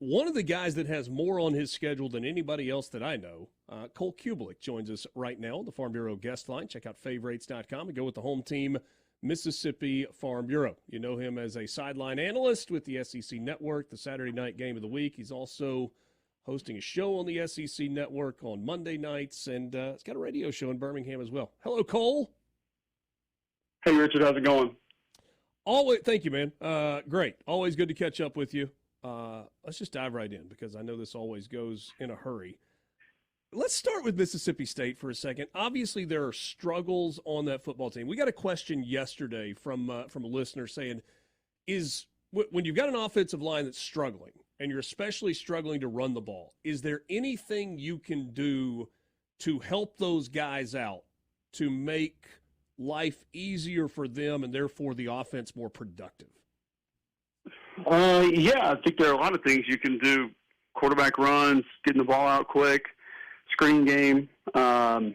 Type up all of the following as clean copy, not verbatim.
One of the guys that has more on his schedule than anybody else that I know, Cole Cubelic, joins us right now on the Farm Bureau guest line. Check out favorites.com and go with the home team, Mississippi Farm Bureau. You know him as a sideline analyst with the SEC Network, the Saturday night game of the week. He's also hosting a show on the SEC Network on Monday nights, and he's got a radio show in Birmingham as well. Hello, Cole. Hey, Richard. How's it going? Always, thank you, man. Great. Always good to catch up with you. Let's just dive right in because I know this always goes in a hurry. Let's start with Mississippi State for a second. Obviously, there are struggles on that football team. We got a question yesterday from a listener saying, when you've got an offensive line that's struggling and you're especially struggling to run the ball, is there anything you can do to help those guys out to make life easier for them and therefore the offense more productive? Yeah, I think there are a lot of things you can do. Quarterback runs, getting the ball out quick, screen game, trying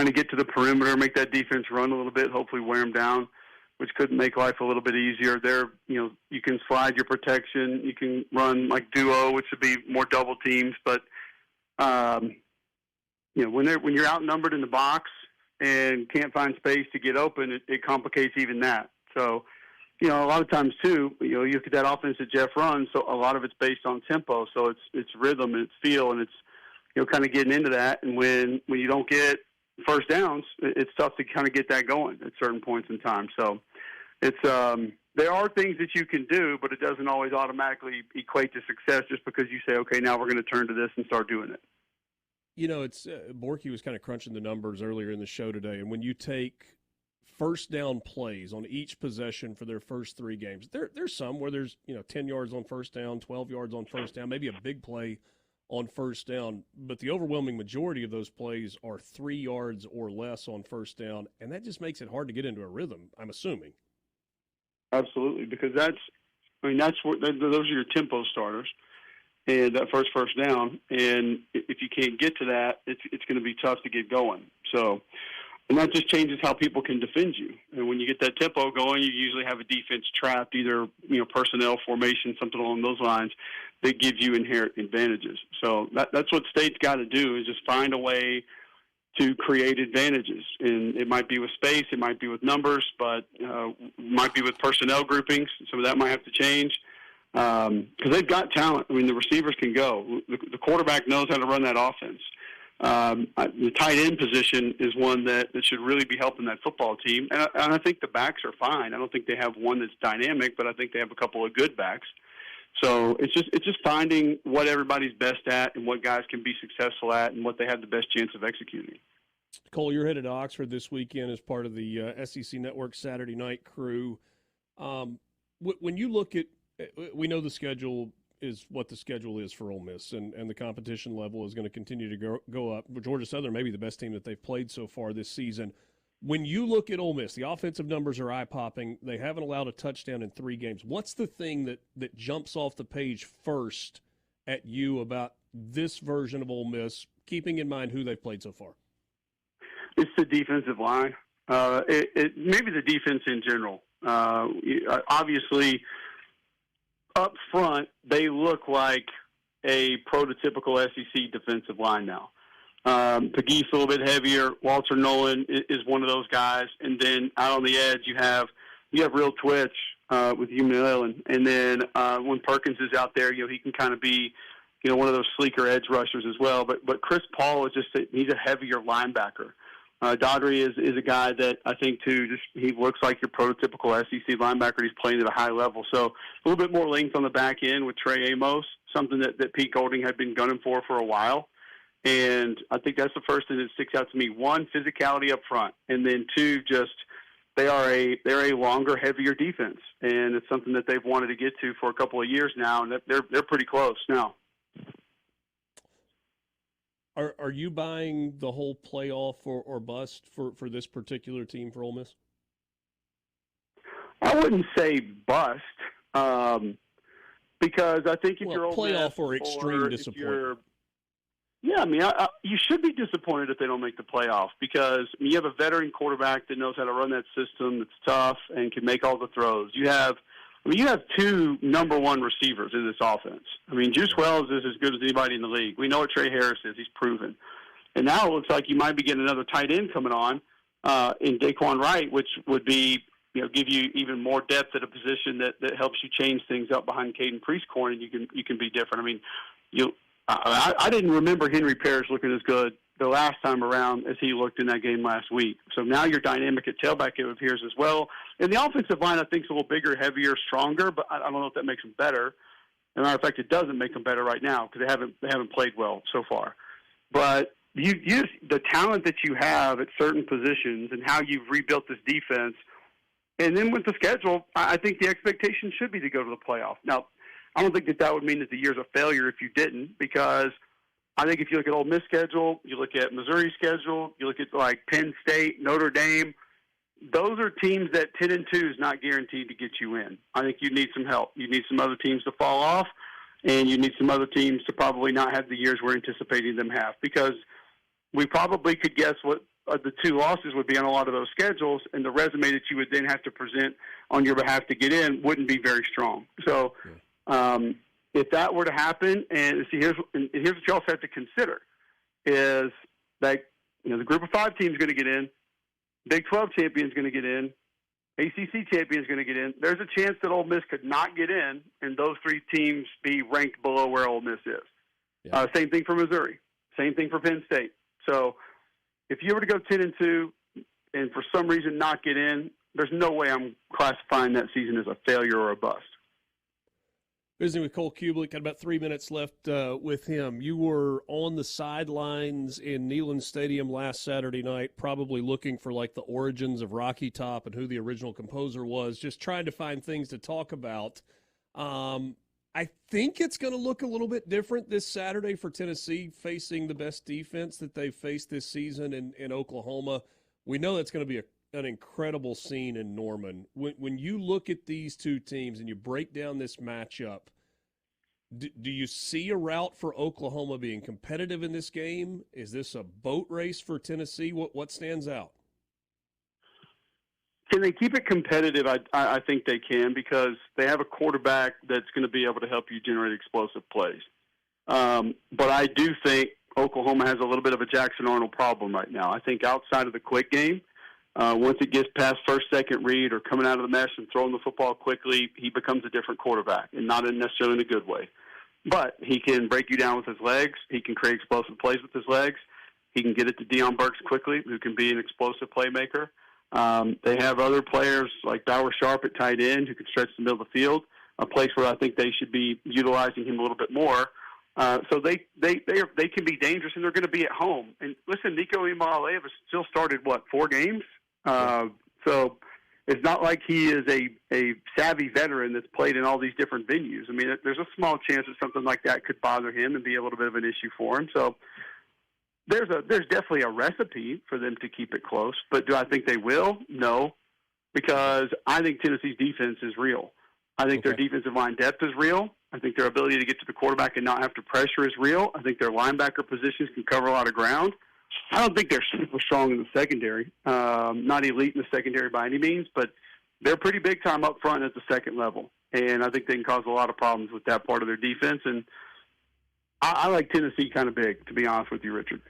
to get to the perimeter, make that defense run a little bit, hopefully wear them down, which could make life a little bit easier. You can slide your protection. You can run like duo, which would be more double teams. But, when you're outnumbered in the box and can't find space to get open, it complicates even that. So, a lot of times too, you look at that offense that Jeff runs, so a lot of it's based on tempo. So it's rhythm and it's feel, and it's kind of getting into that. And when you don't get first downs, it's tough to kind of get that going at certain points in time. So it's there are things that you can do, but it doesn't always automatically equate to success just because you say, okay, now we're going to turn to this and start doing it. It's Borky was kind of crunching the numbers earlier in the show today, and when you take first down plays on each possession for their first three games, there's some where there's 10 yards on first down, 12 yards on first down, maybe a big play on first down, but the overwhelming majority of those plays are 3 yards or less on first down, and that just makes it hard to get into a rhythm, I'm assuming. Absolutely, because that's what those are your tempo starters, and that first down, and if you can't get to that, it's going to be tough to get going. So, and that just changes how people can defend you. And when you get that tempo going, you usually have a defense trapped, either personnel formation, something along those lines, that gives you inherent advantages. So that's what State's got to do, is just find a way to create advantages. And it might be with space, it might be with numbers, but might be with personnel groupings. Some of that might have to change because they've got talent. I mean, the receivers can go. The quarterback knows how to run that offense. The tight end position is one that should really be helping that football team. And I think the backs are fine. I don't think they have one that's dynamic, but I think they have a couple of good backs. So it's just finding what everybody's best at and what guys can be successful at and what they have the best chance of executing. Cole, you're headed to Oxford this weekend as part of the SEC Network Saturday night crew. When you look at, we know the schedule is what the schedule is for Ole Miss, and the competition level is going to continue to go up. Georgia Southern may be the best team that they've played so far this season. When you look at Ole Miss, the offensive numbers are eye-popping. They haven't allowed a touchdown in 3 games. What's the thing that jumps off the page first at you about this version of Ole Miss, keeping in mind who they've played so far? It's the defensive line. Maybe the defense in general. Obviously, up front, they look like a prototypical SEC defensive line now. Pegues a little bit heavier. Walter Nolan is one of those guys. And then out on the edge, you have real twitch with Hugh Allen. And then when Perkins is out there, he can kind of be, one of those sleeker edge rushers as well. But Chris Paul is he's a heavier linebacker. Daughtry is a guy that I think, too, he looks like your prototypical SEC linebacker. He's playing at a high level. So a little bit more length on the back end with Trey Amos, something that Pete Golding had been gunning for a while. And I think that's the first thing that sticks out to me. 1, physicality up front. And then 2, just they're a longer, heavier defense. And it's something that they've wanted to get to for a couple of years now, and they're pretty close now. Are you buying the whole playoff or bust for this particular team for Ole Miss? I wouldn't say bust because I think if you're Ole playoff Miss or extreme disappointment. Yeah, I mean, you should be disappointed if they don't make the playoff because you have a veteran quarterback that knows how to run that system that's tough and can make all the throws. You have I mean, you have two number one receivers in this offense. I mean, Juice Wells is as good as anybody in the league. We know what Trey Harris is. He's proven. And now it looks like you might be getting another tight end coming on in Daquan Wright, which would be, give you even more depth at a position that helps you change things up behind Caden Priestcorn, and you can be different. I mean, I didn't remember Henry Parrish looking as good the last time around as he looked in that game last week. So now you're dynamic at tailback, it appears, as well. And the offensive line, I think, is a little bigger, heavier, stronger, but I don't know if that makes them better. As a matter of fact, it doesn't make them better right now because they haven't played well so far. But the talent that you have at certain positions and how you've rebuilt this defense, and then with the schedule, I think the expectation should be to go to the playoff. Now, I don't think that would mean that the year's a failure if you didn't, because I think if you look at Ole Miss schedule, you look at Missouri schedule, you look at like Penn State, Notre Dame, those are teams that 10-2 is not guaranteed to get you in. I think you need some help. You need some other teams to fall off, and you need some other teams to probably not have the years we're anticipating them have, because we probably could guess what the two losses would be on a lot of those schedules, and the resume that you would then have to present on your behalf to get in wouldn't be very strong. So if that were to happen, and see, here's what you also have to consider, is that the group of 5 team is going to get in, Big 12 champion is going to get in, ACC champion is going to get in. There's a chance that Ole Miss could not get in, and those 3 teams be ranked below where Ole Miss is. Yeah. Same thing for Missouri. Same thing for Penn State. So if you were to go 10-2 and for some reason not get in, there's no way I'm classifying that season as a failure or a bust. Visiting with Cole Cubelic, got about 3 minutes left with him. You were on the sidelines in Neyland Stadium last Saturday night, probably looking for like the origins of Rocky Top and who the original composer was, just trying to find things to talk about. I think it's going to look a little bit different this Saturday for Tennessee, facing the best defense that they've faced this season in Oklahoma. We know that's going to be an incredible scene in Norman. When you look at these two teams and you break down this matchup, do you see a route for Oklahoma being competitive in this game? Is this a boat race for Tennessee? What stands out? Can they keep it competitive? I think they can, because they have a quarterback that's going to be able to help you generate explosive plays. But I do think Oklahoma has a little bit of a Jackson Arnold problem right now. I think outside of the quick game, once it gets past first, second read or coming out of the mesh and throwing the football quickly, he becomes a different quarterback, and not necessarily in a good way. But he can break you down with his legs. He can create explosive plays with his legs. He can get it to Deion Burks quickly, who can be an explosive playmaker. They have other players like Bauer Sharp at tight end who can stretch the middle of the field, a place where I think they should be utilizing him a little bit more. So they can be dangerous, and they're going to be at home. And listen, Nico Imaleava has still started, 4 games? So it's not like he is a savvy veteran that's played in all these different venues. I mean, there's a small chance that something like that could bother him and be a little bit of an issue for him. So there's definitely a recipe for them to keep it close. But do I think they will? No, because I think Tennessee's defense is real. I think their defensive line depth is real. I think their ability to get to the quarterback and not have to pressure is real. I think their linebacker positions can cover a lot of ground. I don't think they're super strong in the secondary. Not elite in the secondary by any means, but they're pretty big time up front at the second level. And I think they can cause a lot of problems with that part of their defense. And I like Tennessee kind of big, to be honest with you, Richard.